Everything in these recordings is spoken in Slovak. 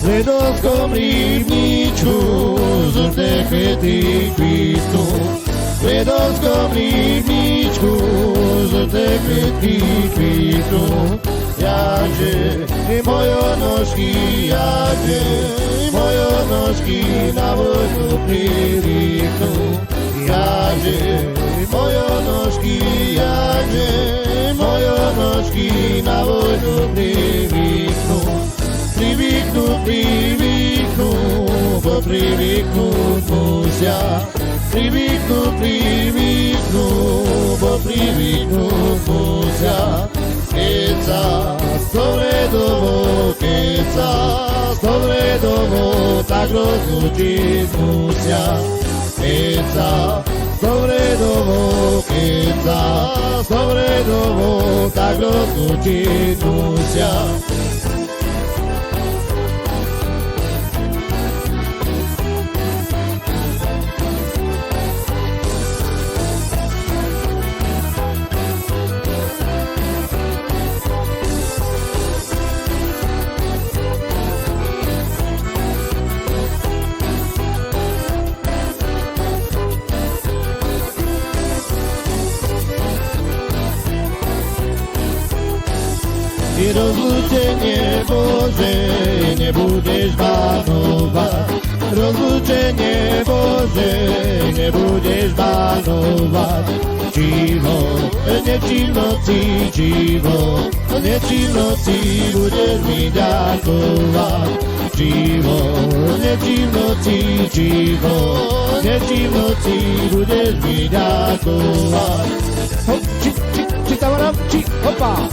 v Redovskom rybníčku žlté kvety kvitnú. V Redovskom rybníčku žlté kvety kvitnú. Jakže moje nožky, jakže moje nožky na vojnu privyknú. Jakže moje nožky, jakže moje nožky na vojnu privyknú. Privyknú, privyknú, bo privyknúť musia. Privyknú, privyknú, bo privyknúť musia. Keď sa stovredovo, tak rozlučiť musia. Keď sa stovredovo, tak rozlučiť musia. I rozlúčenie Bože nebudeš banovať. Rozlúčenie Bože nebudeš banovať. Čivo, nečinnoci budeš mi ďakovať. Čivo, nečinnoci budeš mi ďakovať. Hop, či, tavaram, či, hopa.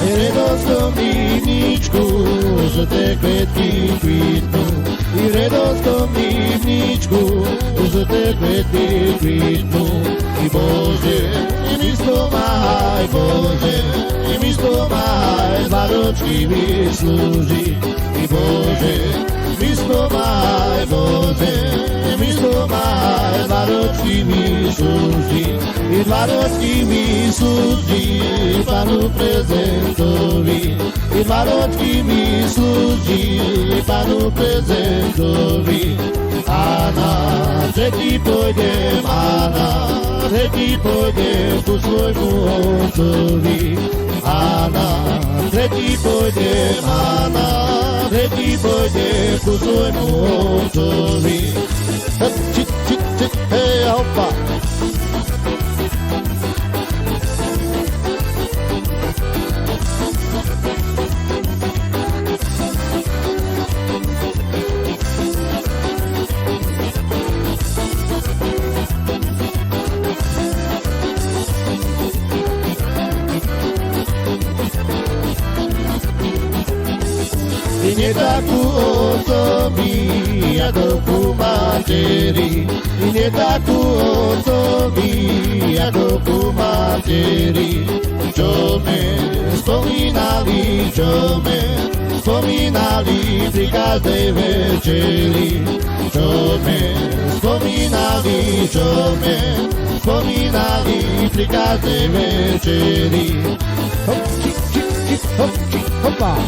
V Redovskom rybníčku žlté kvetky kvitnú. I v Redovskom rybníčku žlté kvetky kvitnú. I Bože, mi spomáhaj, Bože, mi spomáhaj, zvaročky vyslúžiť. I Bože, mi spomáhaj, Bože, mi spomáhaj, zvaročky vyslúžiť. I zvaročky vyslúžiť Panu prezentovi. I zvaročky vyslúžiť Panu prezentovi. A na tretí pôjdem, ku svojmu otcovi. A na tretí pôjdem, ku svojmu otcovi. Hej, hopa. I nie takú osobí, ako ku materi. I nie takú osobí, ako ku materi. Čo me spomínali pri každej večeri. Čo me spomínali pri každej večeri. Hop, či, hopa.